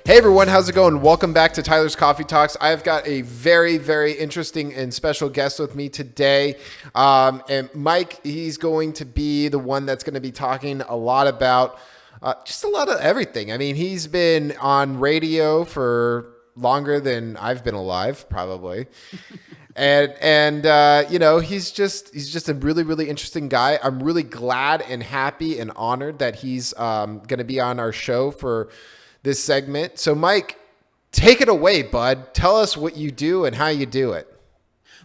Hey everyone, how's it going? Welcome back to Tyler's Coffee Talks. I've got a very, very interesting and special guest with me today. And Mike, he's going to be the one that's going to be talking a lot about just a lot of everything. I mean, he's been on radio for longer than I've been alive, probably. And you know, he's just a really, really interesting guy. I'm really glad and happy and honored that he's going to be on our show for this segment. So Mike, take it away, bud. Tell us what you do and how you do it.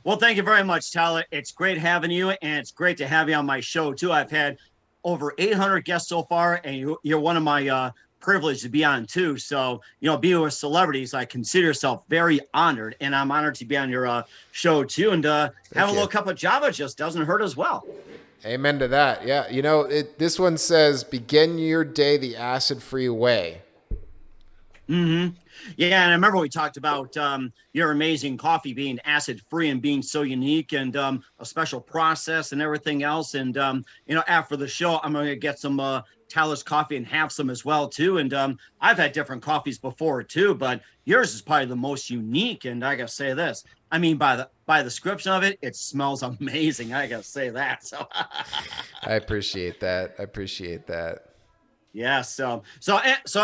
Well, thank you very much, Tyler. It's great having you, and it's great to have you on my show, too. I've had over 800 guests so far, and you're one of my privilege to be on, too. So, being with celebrities, I consider myself very honored, and I'm honored to be on your show, too. And have a little cup of Java just doesn't hurt as well. Amen to that. Yeah. You know, this one says, begin your day the acid-free way. Mm-hmm. Yeah, and I remember we talked about your amazing coffee being acid-free and being so unique and a special process and everything else. And, after the show, I'm going to get some Tyler's coffee and have some as well, too. And I've had different coffees before, too, but yours is probably the most unique. And I got to say this. I mean, by the description of it, it smells amazing. I got to say that. So I appreciate that. Yeah, so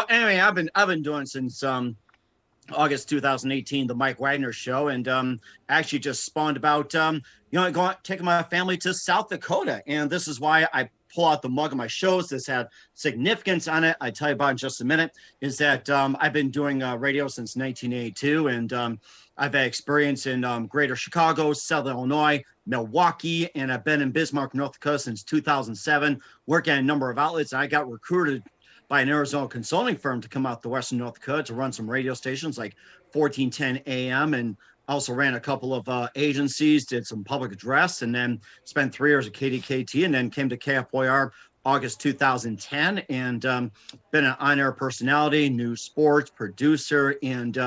anyway, I've been doing since August 2018 the Mike Wagner show, and actually just spawned about taking my family to South Dakota, and this is why I pull out the mug of my shows. This had significance on it. I tell you about in just a minute. Is that I've been doing radio since 1982, and I've had experience in Greater Chicago, Southern Illinois, Milwaukee, and I've been in Bismarck, North Dakota since 2007, working at a number of outlets. I got recruited by an Arizona consulting firm to come out to Western North Dakota to run some radio stations like 1410 AM, and also ran a couple of agencies, did some public address, and then spent 3 years at KDKT, and then came to KFYR August 2010, and been an on-air personality, news sports producer, and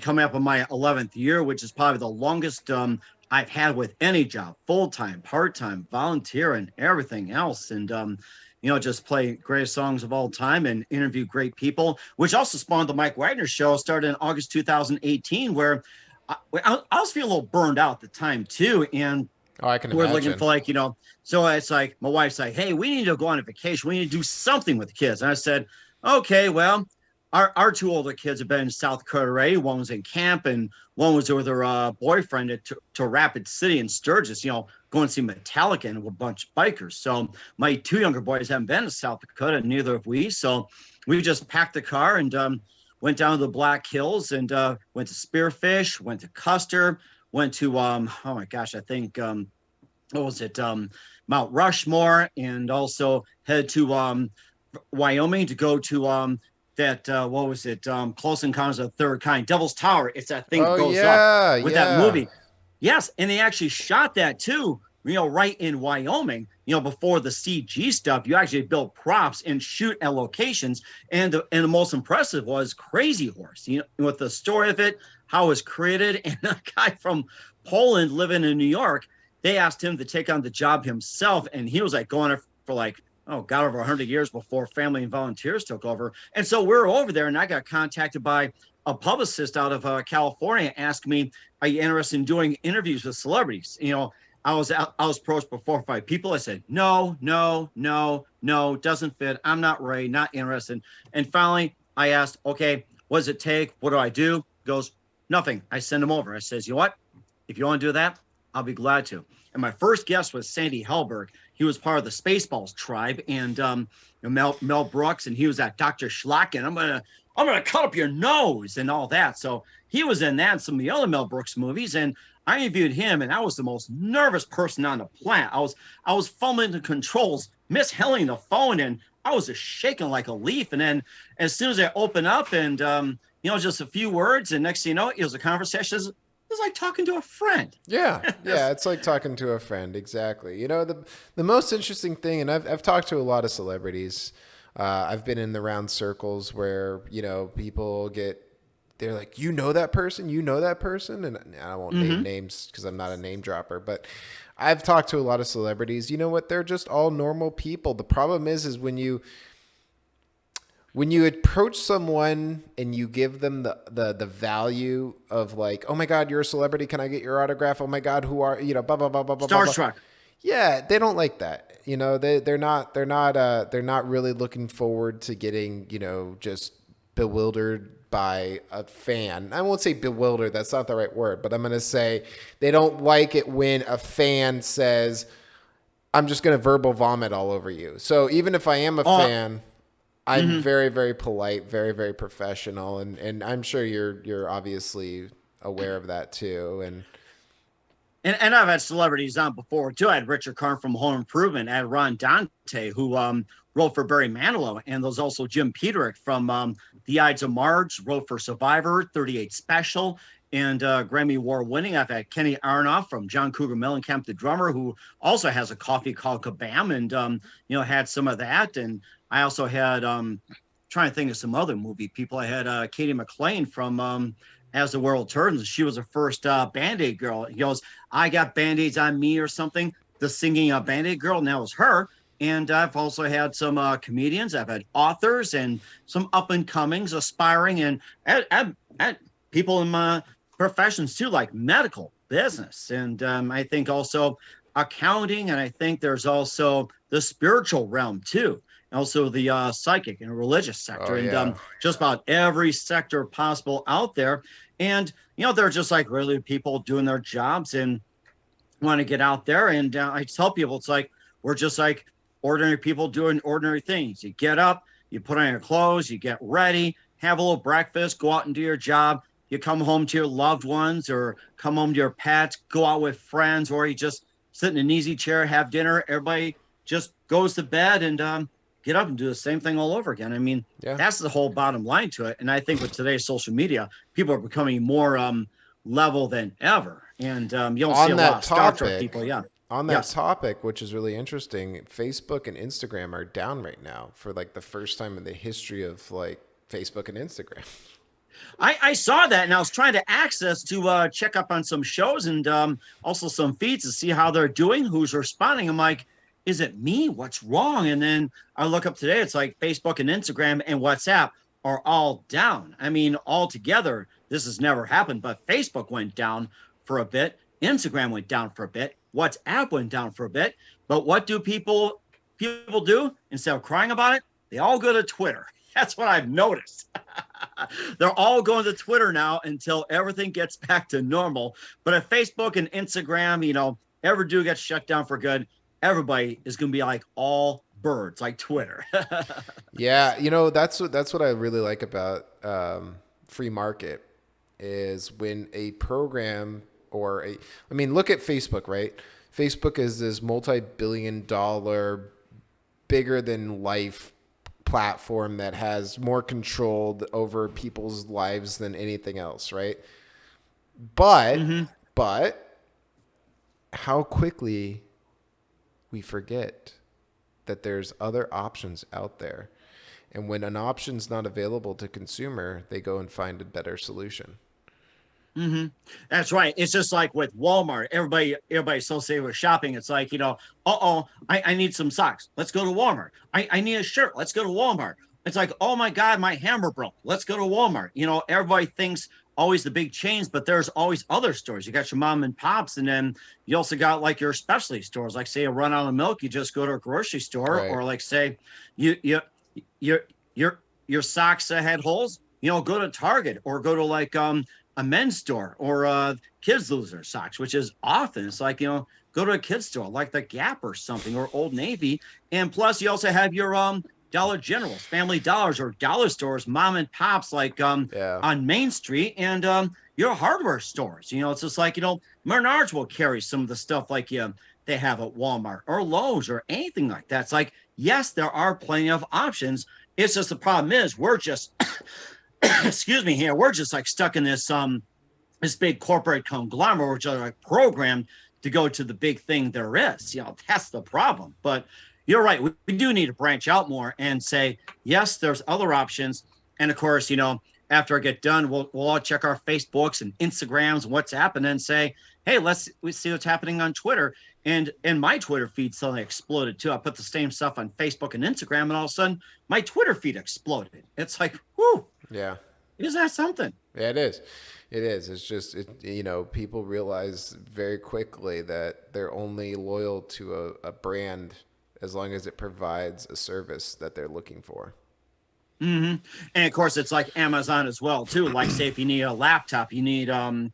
coming up on my 11th year, which is probably the longest I've had with any job, full-time, part-time, volunteer, and everything else. And, just play greatest songs of all time and interview great people, which also spawned the Mike Wagner show, started in August 2018, where I was feeling a little burned out at the time, too. And I can we're imagine. looking for so it's like, my wife's like, hey, we need to go on a vacation. We need to do something with the kids. And I said, okay, well, our two older kids have been in South Dakota already. One was in camp, and one was with her boyfriend to Rapid City in Sturgis, going to see Metallica and a bunch of bikers. So my two younger boys haven't been to South Dakota, neither have we. So we just packed the car and went down to the Black Hills and went to Spearfish, went to Custer, went to, oh my gosh, I think, what was it, Mount Rushmore, and also headed to Wyoming to go to what was it? Close Encounters of the Third Kind, Devil's Tower. It's that thing that goes up with that movie. Yes, and they actually shot that too, right in Wyoming. Before the CG stuff, you actually build props and shoot at locations. And the most impressive was Crazy Horse. With the story of it, how it was created, and a guy from Poland living in New York, they asked him to take on the job himself, and he was like going for like, oh, got over 100 years before family and volunteers took over. And so we're over there, and I got contacted by a publicist out of California, asked me, are you interested in doing interviews with celebrities? I was approached by 4 or 5 people. I said, no, doesn't fit. I'm not ready, not interested. And finally, I asked, okay, what does it take? What do I do? He goes, nothing. I send him over. I says, you know what? If you want to do that, I'll be glad to. And my first guest was Sandy Hellberg. He was part of the Spaceballs tribe, and Mel Brooks, and he was at Dr. Schlock, and I'm gonna cut up your nose and all that. So he was in that and some of the other Mel Brooks movies, and I interviewed him, and I was the most nervous person on the planet. I was fumbling the controls, mishandling the phone, and I was just shaking like a leaf. And then as soon as I opened up and just a few words, and next thing you know, it was a conversation. It's like talking to a friend. Yeah, it's like talking to a friend. Exactly. The most interesting thing, and I've talked to a lot of celebrities. I've been in the round circles where people they're like, that person, and I won't name names because I'm not a name dropper, but I've talked to a lot of celebrities. You know what? They're just all normal people. The problem is when when you approach someone and you give them the value of like, oh my God, you're a celebrity. Can I get your autograph? Oh my God, who are, blah, blah, blah, blah, blah, blah, blah. Starstruck. Yeah, they don't like that. They're not really looking forward to getting, just bewildered by a fan. I won't say bewildered, that's not the right word, but I'm going to say they don't like it when a fan says, I'm just going to verbal vomit all over you. So even if I am a fan, I'm very, very polite, very, very professional, and I'm sure you're obviously aware of that too. And I've had celebrities on before too. I had Richard Karn from Home Improvement. I had Ron Dante, who wrote for Barry Manilow, and there's also Jim Peterick from The Ides of March, wrote for Survivor, 38 Special, and Grammy Award winning. I've had Kenny Aronoff from John Cougar Mellencamp, the drummer, who also has a coffee called Kabam, and had some of that. And I also had trying to think of some other movie people. I had Katie McLean from As the World Turns. She was the first Band-Aid girl. He goes, I got Band-Aids on me or something. The singing Band-Aid girl, and that was her. And I've also had some comedians. I've had authors and some up-and-comings, aspiring, and people in my professions too, like medical, business. And I think also accounting, and I think there's also the spiritual realm too. Also the psychic and religious sector, and just about every sector possible out there. And they're just like really people doing their jobs and want to get out there. And I tell people, it's like we're just like ordinary people doing ordinary things. You get up, you put on your clothes, you get ready, have a little breakfast, go out and do your job. You come home to your loved ones, or come home to your pets, go out with friends, or you just sit in an easy chair, have dinner. Everybody just goes to bed and get up and do the same thing all over again. I mean, that's the whole bottom line to it. And I think with today's social media, people are becoming more level than ever. And you'll see a lot of Star Trek people. Yeah. On that topic, which is really interesting, Facebook and Instagram are down right now for like the first time in the history of like Facebook and Instagram. I saw that, and I was trying to access to check up on some shows and also some feeds to see how they're doing, who's responding. I'm like, is it me? What's wrong? And then I look up today, it's like Facebook and Instagram and WhatsApp are all down. I mean, all together, this has never happened, but Facebook went down for a bit. Instagram went down for a bit. WhatsApp went down for a bit. But what do people do? Instead of crying about it, they all go to Twitter. That's what I've noticed. They're all going to Twitter now until everything gets back to normal. But if Facebook and Instagram, ever do get shut down for good, everybody is going to be like all birds, like Twitter. Yeah, that's what I really like about free market is when a program look at Facebook, right? Facebook is this multi-billion-dollar, bigger than life platform that has more control over people's lives than anything else, right? But how quickly we forget that there's other options out there. And when an option's not available to consumer, they go and find a better solution. Mm-hmm. That's right. It's just like with Walmart. Everybody associated with shopping. It's like, I need some socks. Let's go to Walmart. I need a shirt. Let's go to Walmart. It's like, oh my God, my hammer broke. Let's go to Walmart. Everybody thinks always the big chains, but there's always other stores. You got your mom and pops, and then you also got like your specialty stores. Like say a run out of milk, you just go to a grocery store, right. Or like say your socks had holes, go to Target, or go to like a men's store, or kids loser socks, which is often it's like, go to a kid's store like the Gap or something, or Old Navy. And plus you also have your Dollar Generals, Family Dollars, or dollar stores, mom and pops, like on Main Street, and your hardware stores. It's just like, Menards will carry some of the stuff like they have at Walmart or Lowe's or anything like that. It's like, yes, there are plenty of options. It's just the problem is we're just excuse me here, we're just like stuck in this this big corporate conglomerate. We're just like programmed to go to the big thing there is. That's the problem. But you're right. We do need to branch out more and say, yes, there's other options. And of course, after I get done, we'll all check our Facebooks and Instagrams and WhatsApp, and then say, hey, we see what's happening on Twitter. And my Twitter feed suddenly exploded too. I put the same stuff on Facebook and Instagram, and all of a sudden my Twitter feed exploded. It's like, whoo, Yeah. is that something? Yeah, it is. It is. It's just, people realize very quickly that they're only loyal to a brand as long as it provides a service that they're looking for. Mm-hmm. And of course, it's like Amazon as well too. Like, say if you need a laptop, you need a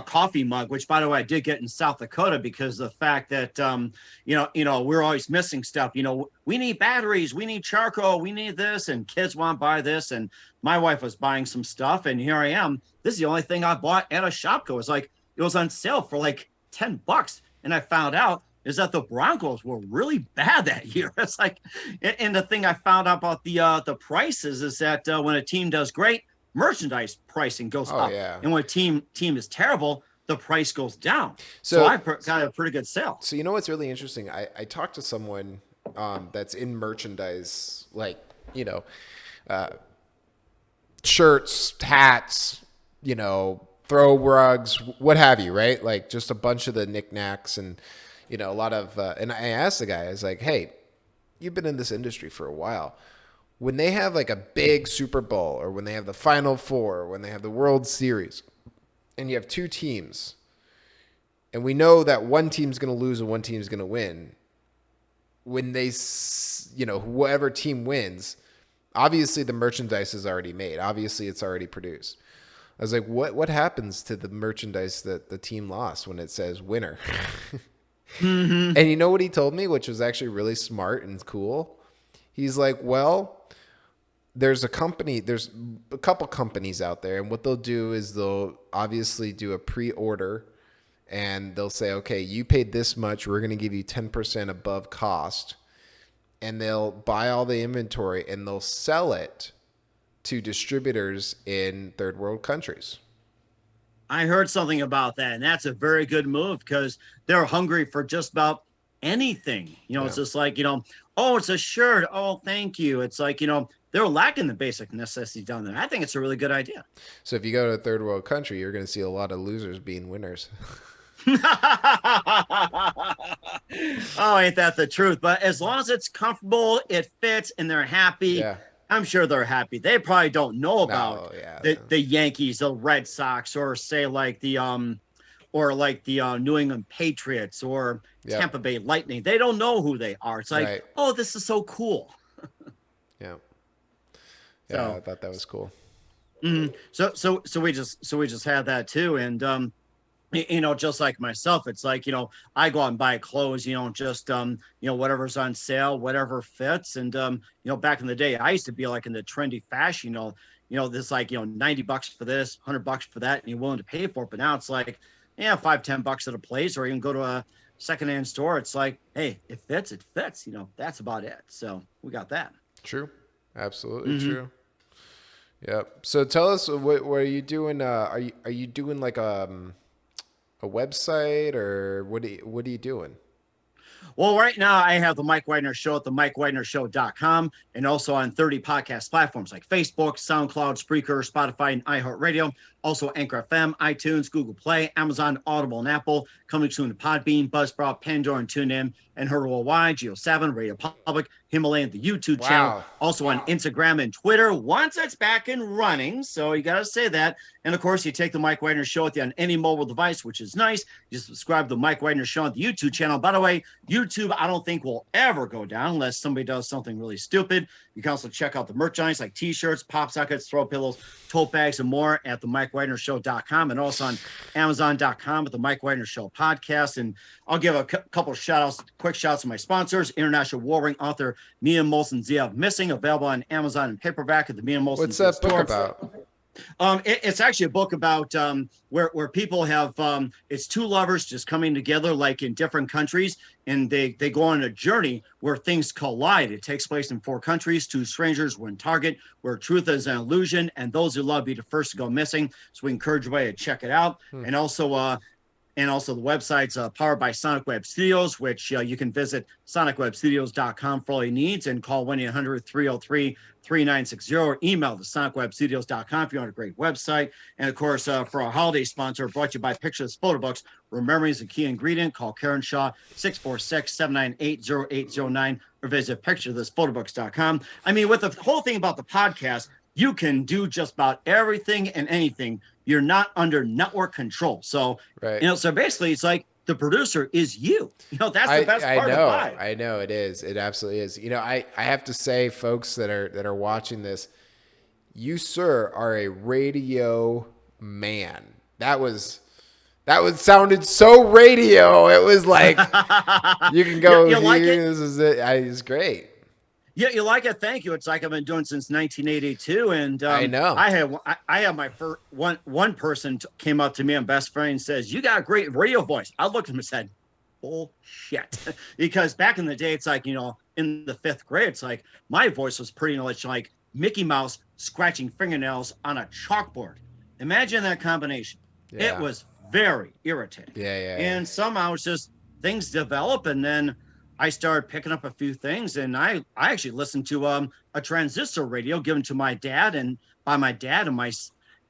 coffee mug, which by the way I did get in South Dakota because of the fact that we're always missing stuff. We need batteries, we need charcoal, we need this, and kids want to buy this. And my wife was buying some stuff, and here I am. This is the only thing I bought at a Shopko. It was on sale for like $10, and I found out is that the Broncos were really bad that year. It's like, and the thing I found out about the prices is that when a team does great, merchandise pricing goes up, Yeah. and when a team is terrible, the price goes down. So I got a pretty good sale. So you know what's really interesting? I talked to someone that's in merchandise, like shirts, hats, throw rugs, what have you, right? Like just a bunch of the knickknacks and a lot of. And I asked the guy, I was like, "Hey, you've been in this industry for a while. When they have like a big Super Bowl or when they have the Final Four or when they have the World Series and you have two teams and we know that one team's going to lose and one team's going to win, when they, whoever team wins, obviously the merchandise is already made. Obviously it's already produced." I was like, what happens to the merchandise that the team lost when it says winner? Mm-hmm. And you know what he told me, which was actually really smart and cool? He's like, well, there's a couple companies out there, and what they'll do is they'll obviously do a pre-order, and they'll say, okay, you paid this much, we're going to give you 10% above cost, and they'll buy all the inventory, and they'll sell it to distributors in third world countries. I heard something about that, and that's a very good move because they're hungry for just about anything. It's just like, oh, it's a shirt. Oh, thank you. It's like, they're lacking the basic necessities down there. I think it's a really good idea. So if you go to a third world country, you're going to see a lot of losers being winners. Oh, ain't that the truth? But as long as it's comfortable, it fits, and they're happy. Yeah. I'm sure they're happy. They probably don't know about the Yankees, the Red Sox, or say like the New England Patriots or Tampa Bay Lightning. They don't know who they are. It's like, oh, this is so cool. Yeah. Yeah, So, I thought that was cool. Mm-hmm. So we just had that too, and just like myself, it's like, I go out and buy clothes, just, whatever's on sale, whatever fits. And, back in the day, I used to be like in the trendy fashion, this like, $90 for this, $100 for that, and you're willing to pay for it. But now it's like, $5-10 at a place, or you can go to a secondhand store. It's like, hey, it fits, that's about it. So we got that. True. Absolutely true. Yep. So tell us, what are you doing? Are you doing like, a website, or what are you doing? Well, right now I have the Mike Wagner Show at the MikeWagnerShow.com, and also on 30 podcast platforms like Facebook, SoundCloud, Spreaker, Spotify, and iHeartRadio. Also Anchor FM, iTunes, Google Play, Amazon, Audible, and Apple. Coming soon to Podbean, Buzzsprout, Pandora, and TuneIn, and heard worldwide, Geo7, Radio Public, Himalaya, and the YouTube channel. Also on Instagram and Twitter once it's back and running. So you got to say that. And of course, you take the Mike Wagner Show on any mobile device, which is nice. You subscribe to the Mike Wagner Show on the YouTube channel. By the way, YouTube, I don't think will ever go down unless somebody does something really stupid. You can also check out the merchandise like t-shirts, pop sockets, throw pillows, tote bags, and more at the MikeWagnerShow.com, and also on Amazon.com at the Mike Wagner Show podcast. And I'll give a couple of quick shout outs to my sponsors. International War Ring author Mia Molson Zia Missing, available on Amazon and paperback at the Mia Molson. What's that book about? It's actually a book about where people have it's two lovers just coming together like in different countries, and they go on a journey where things collide. It takes place in 4 countries. 2 strangers were in target, where truth is an illusion, and those who love be the first to go missing. So we encourage everybody to check it out. And also And also the website's powered by Sonic Web Studios, which you can visit sonicwebstudios.com for all your needs and call 1-800-303-3960 or email to sonicwebstudios.com if you want a great website. And of course, for our holiday sponsor, brought to you by Pictures Photo Books, where memory is a key ingredient. Call Karen Shaw, 646-798-0809 or visit picturethisphotoBooks.com. I mean, with the whole thing about the podcast, you can do just about everything and anything. You're not under network control. So, Right. so basically it's like the producer is you. That's the best part of the vibe. I know it is. It absolutely is. I have to say, folks that are watching this, you, sir, are a radio man. That sounded so radio. It was like, you can go you here. like it? This is it. It's great. Yeah, you like it? Thank you. It's like I've been doing since 1982, and I know. I have my first one person came up to me, and best friend, and says, "You got a great radio voice." I looked at him and said, "Bullshit," because back in the day, it's like in the 5th grade, it's like my voice was pretty much like Mickey Mouse scratching fingernails on a chalkboard. Imagine that combination. Yeah. It was very irritating. Yeah. And somehow it's just things develop, and then I started picking up a few things, and I actually listened to a transistor radio given to my dad, and by my dad and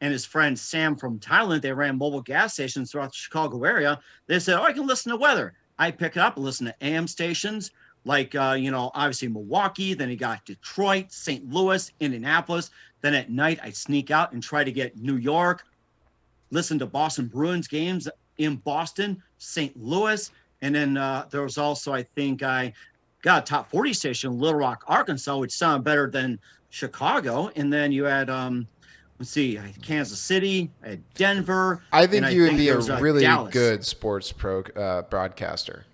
his friend Sam from Thailand. They ran mobile gas stations throughout the Chicago area. They said, "Oh, I can listen to weather." I pick it up and listen to AM stations like obviously Milwaukee. Then you got Detroit, St. Louis, Indianapolis. Then at night I sneak out and try to get New York. Listen to Boston Bruins games in Boston, St. Louis. And then there was also, I think I got a top 40 station in Little Rock, Arkansas, which sounded better than Chicago. And then you had, let's see, Kansas City, I had Denver. I think you would be a really Dallas. good sports broadcaster.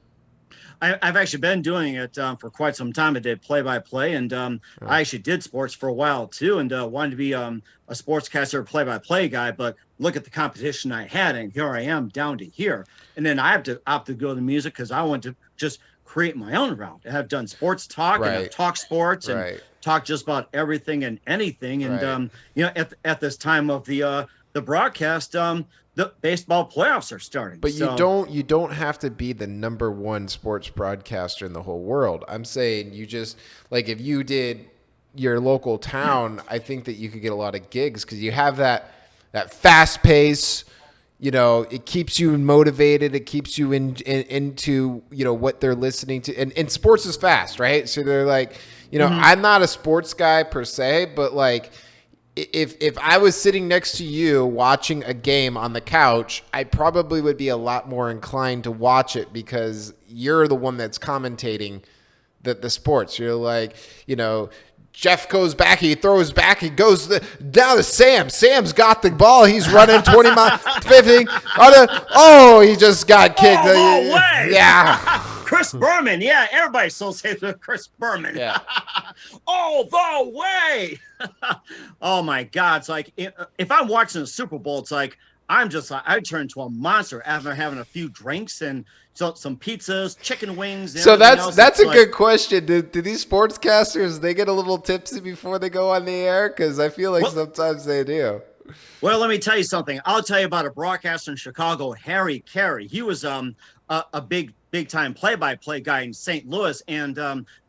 I've actually been doing it for quite some time. I did play-by-play, and I actually did sports for a while too, and wanted to be a sportscaster, play-by-play guy. But look at the competition I had, and here I am down to here. And then I have to opt to go to music because I want to just create my own route. I have done sports talk, and I've talked sports, and talk just about everything and anything. And at this time of the broadcast, the baseball playoffs are starting. But you don't have to be the number one sports broadcaster in the whole world. I'm saying you just, like, if you did your local town, I think that you could get a lot of gigs because you have that fast pace. It keeps you motivated. It keeps you into what they're listening to. And sports is fast, right? So they're like, I'm not a sports guy per se, but like, if I was sitting next to you watching a game on the couch, I probably would be a lot more inclined to watch it because you're the one that's commentating the sports. You're like, Jeff goes back, he throws back, he goes down to Sam. Sam's got the ball. He's running 20 miles, 50. He just got kicked. Oh, no way. Yeah. Chris Berman. Yeah, everybody associates with Chris Berman. Yeah. Oh, the way. Oh, my God. It's like if I'm watching the Super Bowl, it's like I turn into a monster after having a few drinks and some pizzas, chicken wings. And so that's a like, good question. Do these sportscasters, they get a little tipsy before they go on the air? Because I feel like sometimes they do. Well, let me tell you something. I'll tell you about a broadcaster in Chicago, Harry Carey. He was a big time play-by-play guy in St. Louis, and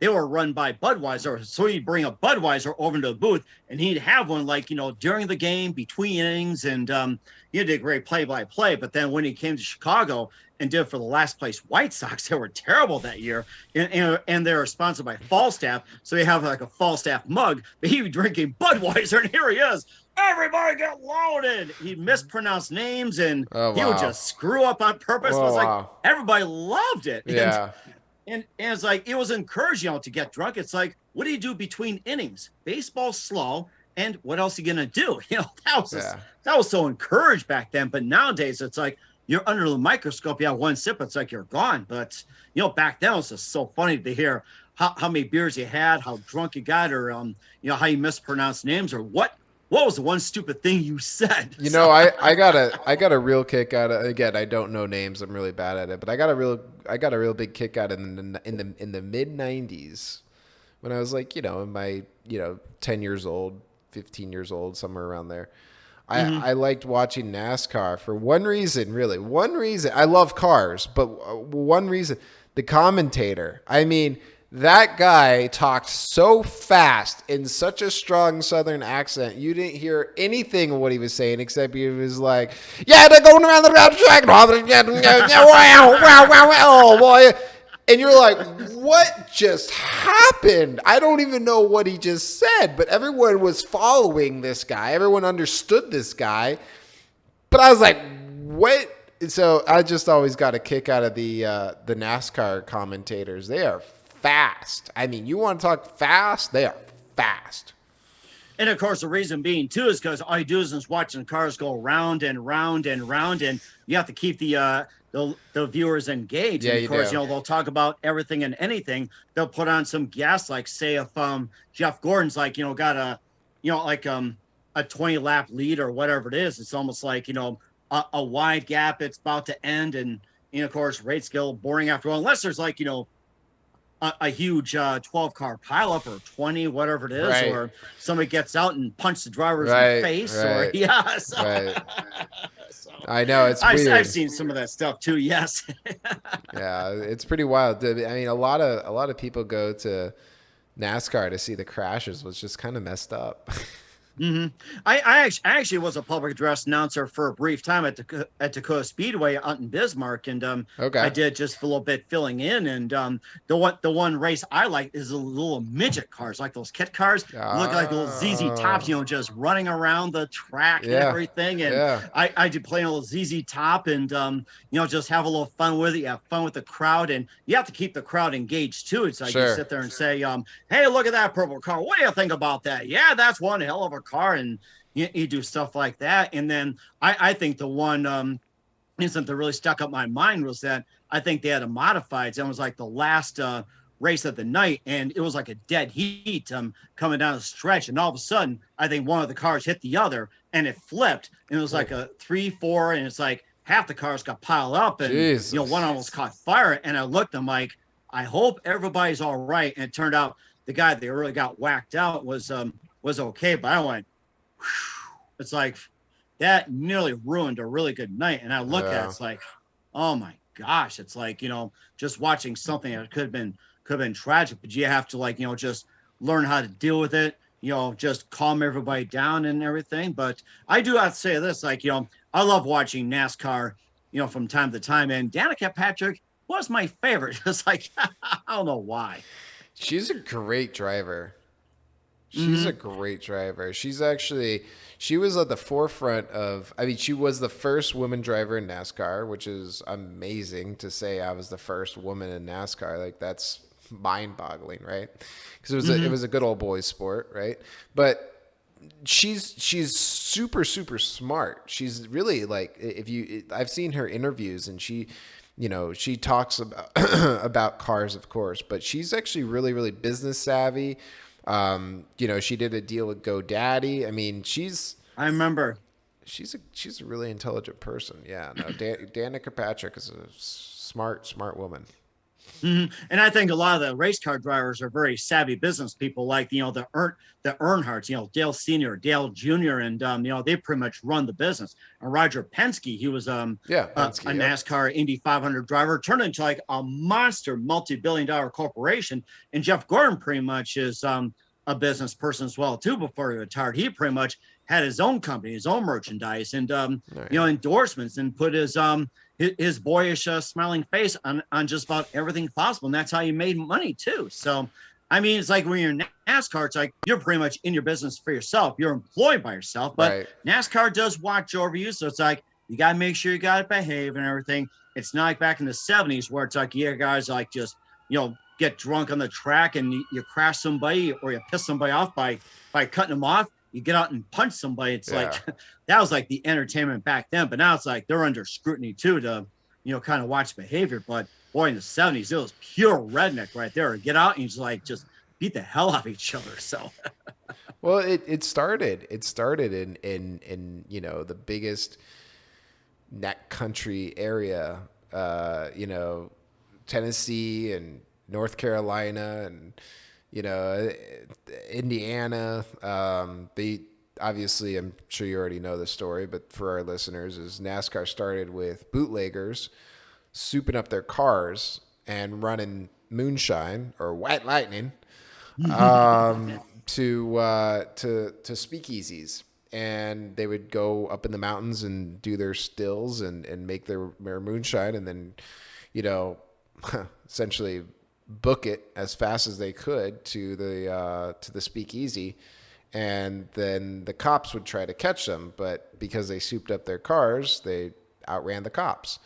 they were run by Budweiser. So he'd bring a Budweiser over into the booth, and he'd have one like during the game, between innings, and he did great play-by-play. But then when he came to Chicago and did for the last place White Sox, they were terrible that year, and they were sponsored by Falstaff, so they have like a Falstaff mug. But he was drinking Budweiser, and here he is. Everybody get loaded. He mispronounced names, and he would just screw up on purpose. It was like everybody loved it. Yeah. And it's like it was encouraging to get drunk. It's like, what do you do between innings? Baseball's slow, and what else are you gonna do? That was so encouraged back then. But nowadays, it's like you're under the microscope. You have one sip, it's like you're gone. But back then it was just so funny to hear how many beers you had, how drunk you got, or how you mispronounced names, or what was the one stupid thing you said? I got a real kick out of, again, I don't know names, I'm really bad at it, but I got a real big kick out in the mid 90s when I was like, in my 10 years old, 15 years old, somewhere around there. Mm-hmm. I liked watching NASCAR for one reason, really. One reason. I love cars, but one reason. The commentator. I mean, that guy talked so fast in such a strong Southern accent. You didn't hear anything of what he was saying except he was like, "Yeah, they're going around the track. Wow, wow, wow, oh boy." And you're like, what just happened? I don't even know what he just said, but everyone was following this guy. Everyone understood this guy. But I was like, what? So I just always got a kick out of the NASCAR commentators. They are fast. I mean, you want to talk fast? They are fast. And of course, the reason being too is because all you do is just watching cars go round and round and round, and you have to keep the viewers engaged. Yeah, And of you course, do. they'll talk about everything and anything. They'll put on some gas, like say if Jeff Gordon's like got a 20 lap lead or whatever it is. It's almost like a wide gap. It's about to end, and of course, rate skill boring after all, unless there's like a huge 12 car pileup or 20, whatever it is, Right. or somebody gets out and punch the drivers in the Right. face, or Right. yeah. So, Right. so I know it's I've weird. seen some of that stuff too. Yes. Yeah, it's pretty wild. I mean, a lot of people go to NASCAR to see the crashes, was just kind of messed up. Mm-hmm. I actually was a public address announcer for a brief time at Dakota Speedway out in Bismarck, and I Okay. did just a little bit filling in. And the one race I like is the little midget cars, like those kit cars, look like little ZZ Tops, Oh, just running around the track and yeah, everything. And yeah, I did play a little ZZ Top, and just have a little fun with it. You have fun with the crowd, and you have to keep the crowd engaged too. It's like you sure. sit there and say, hey, look at that purple car. What do you think about that? Yeah, that's one hell of a car. And you do stuff like that. And then I think the one incident that really stuck up my mind was that I think they had a modified. So it was like the last race of the night, and it was like a dead heat coming down the stretch. And all of a sudden, I think one of the cars hit the other, and it flipped. And it was like a 3-4, and it's like half the cars got piled up, and one Jesus. almost caught fire. And I looked, I'm like, I hope everybody's all right. And it turned out the guy that really got whacked out was okay, but I went, it's like that nearly ruined a really good night. And I look at it, Yeah, it's like, oh my gosh, it's like just watching something that could have been tragic, but you have to just learn how to deal with it, just calm everybody down and everything. But I do have to say this, I love watching NASCAR from time to time, and Danica Patrick was my favorite. It's like I don't know why. she's a great driver. She's a Mm-hmm. great driver. She was at the forefront of, I mean, she was the first woman driver in NASCAR, which is amazing to say I was the first woman in NASCAR. Like that's mind boggling, right? Because it Mm-hmm. was a good old boys sport, right? But she's super super smart. She's really like if you I've seen her interviews and she talks about about cars, of course, but she's actually really really business savvy. She did a deal with GoDaddy. I mean, I remember. she's a really intelligent person. Yeah, no, Danica Patrick is a smart woman. Mhm. And I think a lot of the race car drivers are very savvy business people, like the Earnhardts, Dale Senior, Dale Junior, and they pretty much run the business. And Roger Penske, he was Yeah, a Penske. Yep. NASCAR Indy 500 driver, turned into like a monster multi-billion-dollar corporation. And Jeff Gordon pretty much is a business person as well too. Before he retired, he pretty much had his own company, his own merchandise, and Oh, yeah. endorsements, and put his boyish smiling face on just about everything possible. And that's how you made money too. So, I mean, it's like when you're in NASCAR, it's like you're pretty much in your business for yourself. You're employed by yourself, but Right. NASCAR does watch over you. So it's like, you got to make sure you got to behave and everything. It's not like back in the 70s where it's like, yeah, guys like just, get drunk on the track and you crash somebody or you piss somebody off by cutting them off. You get out and punch somebody. It's Yeah. like that was like the entertainment back then, but now it's like they're under scrutiny too to kind of watch behavior. But boy, in the 70s, it was pure redneck right there. Get out and just beat the hell out of each other. So Well, it started in the biggest neck country area, Tennessee and North Carolina and Indiana. obviously, I'm sure you already know this story, but for our listeners, is NASCAR started with bootleggers souping up their cars and running moonshine or white lightning to speakeasies, and they would go up in the mountains and do their stills and make their moonshine, and then, you know, essentially book it as fast as they could to the speakeasy, and then the cops would try to catch them, but because they souped up their cars, they outran the cops.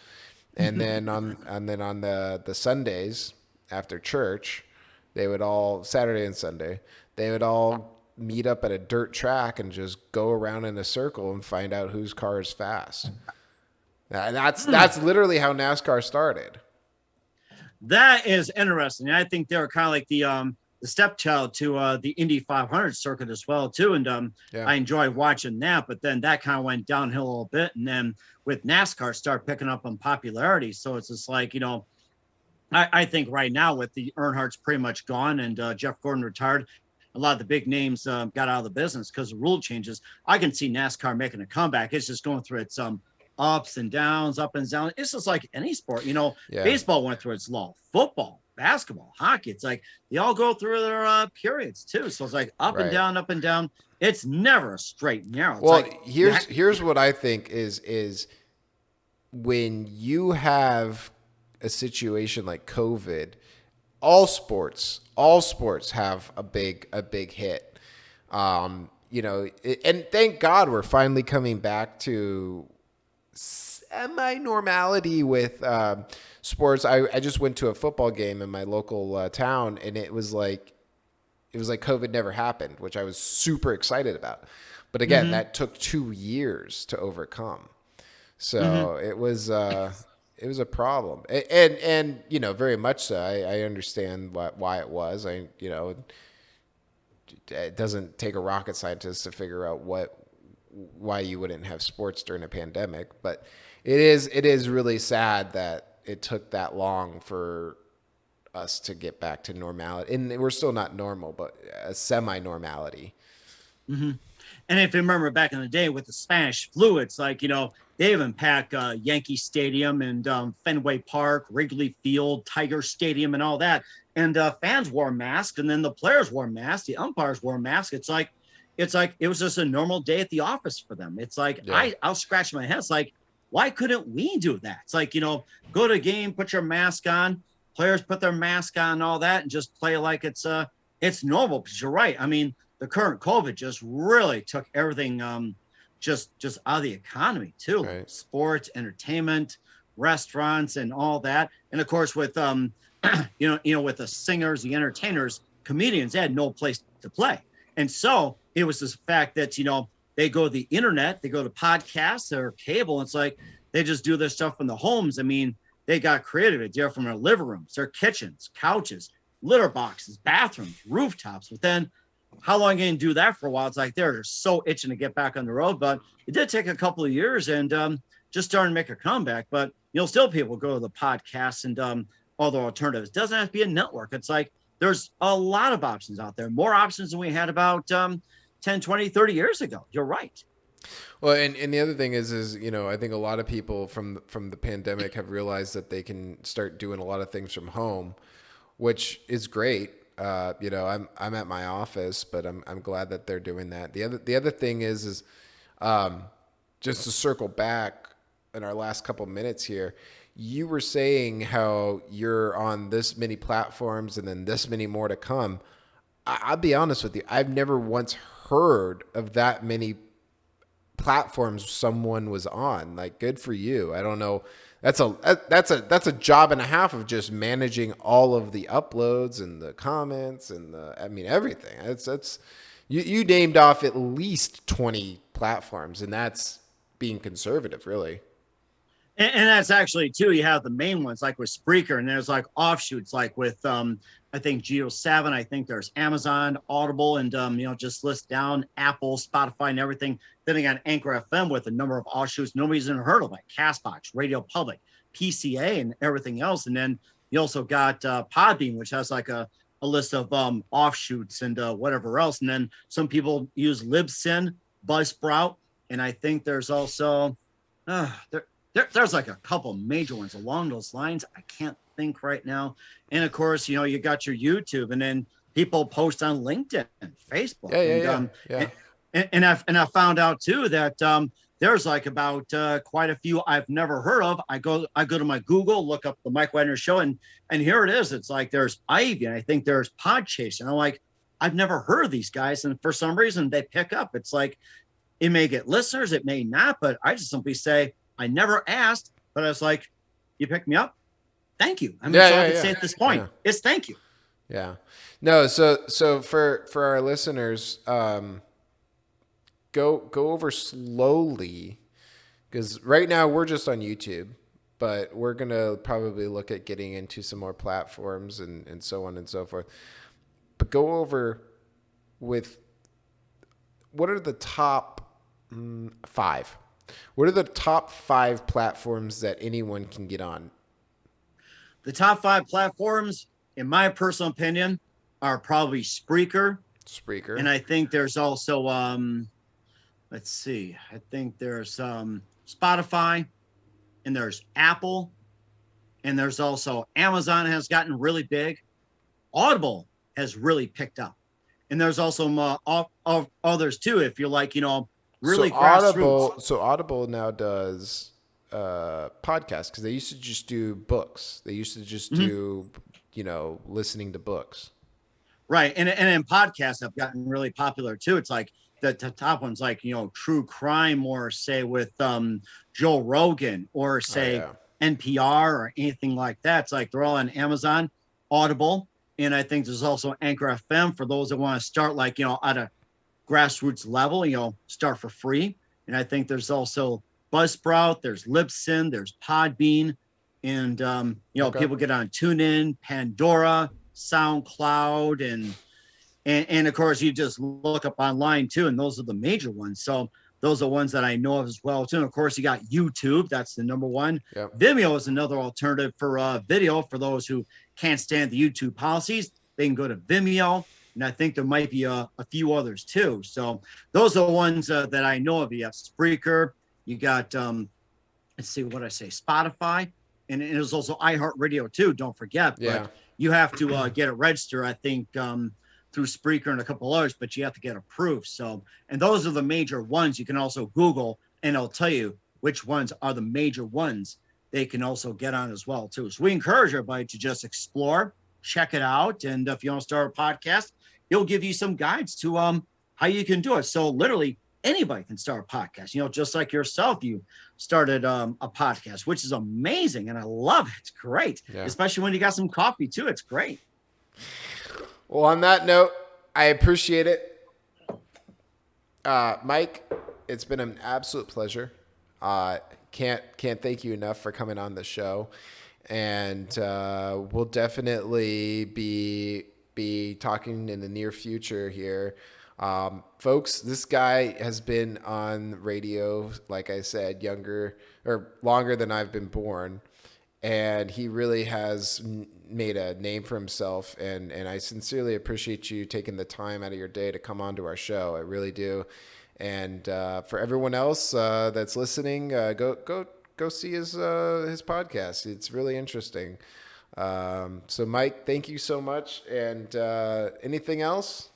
And then on the Sundays after church, they would all, Saturday and Sunday, they would all meet up at a dirt track and just go around in a circle and find out whose car is fast. And that's literally how NASCAR started. That is interesting. I think they're kind of like the stepchild to the Indy 500 circuit as well too. And I enjoy watching that. But then that kind of went downhill a little bit, and then with NASCAR start picking up on popularity. So it's just like, you know, I think right now with the Earnhardt's pretty much gone and Jeff Gordon retired, a lot of the big names got out of the business because of rule changes. I can see NASCAR making a comeback. It's just going through its ups and downs, up and down. It's just like any sport, you know. Baseball went through its lull, football, basketball, hockey. It's like they all go through their periods too. So it's like up and down, up and down. It's never a straight and narrow. It's well, like, here's what I think is when you have a situation like COVID, all sports have a big hit. You know, and thank God we're finally coming back to semi-normality with sports. I just went to a football game in my local town, and it was like COVID never happened, which I was super excited about. But again, that took 2 years to overcome. So it was a problem, and you know, very much so. I understand why it was. You know, it doesn't take a rocket scientist to figure out why you wouldn't have sports during a pandemic, but it is really sad that it took that long for us to get back to normality. And we're still not normal, but a semi-normality. And if you remember back in the day with the Spanish flu, it's like, you know, they even pack Yankee Stadium and Fenway Park, Wrigley Field, Tiger Stadium, and all that. And fans wore masks, and then the players wore masks, the umpires wore masks. It's like it was just a normal day at the office for them. It's like I'll scratch my head. It's like, why couldn't we do that? It's like, you know, go to a game, put your mask on, players put their mask on, and all that, and just play like it's normal. Because you're right. I mean, the current COVID just really took everything just out of the economy too. Right. Sports, entertainment, restaurants, and all that. And of course, with you know, with the singers, the entertainers, comedians, they had no place to play. And so it was this fact that, you know, they go to the internet, they go to podcasts or cable. And it's like they just do their stuff in the homes. I mean, they got creative. They're from their living rooms, their kitchens, couches, litter boxes, bathrooms, rooftops. But then how long can you do that for a while? It's like they're just so itching to get back on the road. But it did take a couple of years and just starting to make a comeback. But you'll still people go to the podcasts and all the alternatives. It doesn't have to be a network. It's like there's a lot of options out there, more options than we had about 10, 20, 30 years ago. You're right. Well, and the other thing is, you know, I think a lot of people from the pandemic have realized that they can start doing a lot of things from home, which is great. You know, I'm at my office, but I'm glad that they're doing that. The other thing is just to circle back in our last couple minutes here, you were saying how you're on this many platforms and then this many more to come. I'll be honest with you. I've never once heard of that many platforms someone was on. Like, good for you. I don't know. That's a job and a half of just managing all of the uploads and the comments and everything. That's you named off at least 20 platforms, and that's being conservative, really. And that's actually too, you have the main ones like with Spreaker, and there's like offshoots like with I think Geo7, I think there's Amazon, Audible, and you know, just list down Apple, Spotify, and everything. Then they got Anchor FM with a number of offshoots nobody's even heard of, like Castbox, Radio Public, PCA, and everything else. And then you also got Podbean, which has like a list of offshoots and whatever else. And then some people use Libsyn, Buzzsprout, and I think there's also there's like a couple major ones along those lines. I can't think right now. And of course, you got your YouTube, and then people post on LinkedIn, Facebook, and I found out too that there's like about quite a few I've never heard of. I go to my Google, look up the Mike Wagner Show, and here it is. It's like there's Ivy, and I think there's Podchaser, and I'm like, I've never heard of these guys, and for some reason they pick up. It's like it may get listeners, it may not, but I just simply say I never asked, but I was like, you picked me up, thank you. I mean, that's all I can say at this point is thank you. Yeah. No, so for our listeners, go over slowly, because right now we're just on YouTube, but we're gonna probably look at getting into some more platforms and so on and so forth. But go over with what are the top 5? What are the top 5 platforms that anyone can get on? The top 5 platforms, in my personal opinion, are probably Spreaker. And I think there's also, let's see, I think there's Spotify, and there's Apple, and there's also Amazon has gotten really big. Audible has really picked up. And there's also others too, if you're like, really grassroots. So Audible now does podcasts, because they used to just do books. They used to just do, listening to books. Right. And in podcasts have gotten really popular too. It's like the top ones, like, true crime, or say with Joe Rogan, or say NPR or anything like that. It's like they're all on Amazon, Audible. And I think there's also Anchor FM for those that want to start like, at a grassroots level, start for free. And I think there's also Buzzsprout, there's Libsyn, there's Podbean, and people get on TuneIn, Pandora, SoundCloud, and of course you just look up online too, and those are the major ones. So those are ones that I know of as well too. And of course you got YouTube, that's the number one. Yep. Vimeo is another alternative for video for those who can't stand the YouTube policies. They can go to Vimeo. And I think there might be a few others too. So those are the ones that I know of. You have Spreaker, you got, let's see what I say, Spotify, and there's also iHeartRadio too, don't forget. Yeah. But you have to get it registered, I think, through Spreaker and a couple others, but you have to get approved. So, and those are the major ones. You can also Google, and it'll tell you which ones are the major ones they can also get on as well too. So we encourage everybody to just explore, check it out. And if you want to start a podcast, he'll give you some guides to how you can do it. So literally anybody can start a podcast, just like yourself, you started a podcast, which is amazing. And I love it. It's great. Yeah. Especially when you got some coffee too. It's great. Well, on that note, I appreciate it. Mike, it's been an absolute pleasure. Can't thank you enough for coming on the show. And we'll definitely be talking in the near future here. Folks, this guy has been on radio, like I said, longer than I've been born. And he really has made a name for himself. And I sincerely appreciate you taking the time out of your day to come on to our show. I really do. And for everyone else that's listening, go see his podcast. It's really interesting. So Mike, thank you so much. And anything else?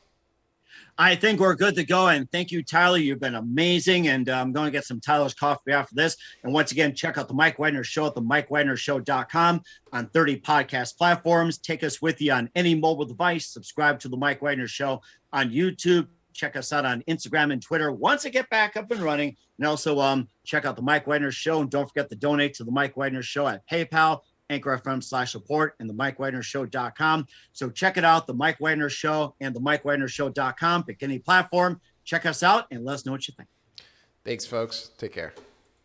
I think we're good to go. And thank you, Tyler. You've been amazing. And I'm going to get some Tyler's coffee after this. And once again, check out the Mike Wagner Show at themikewagnershow.com on 30 podcast platforms. Take us with you on any mobile device. Subscribe to the Mike Wagner Show on YouTube. Check us out on Instagram and Twitter once I get back up and running. And also check out the Mike Wagner Show. And don't forget to donate to the Mike Wagner Show at PayPal, Anchor FM/support, and the MikeWagnerShow.com. So check it out, the Mike Wagner Show and the MikeWagnerShow.com. Pick any platform. Check us out and let us know what you think. Thanks, folks. Take care.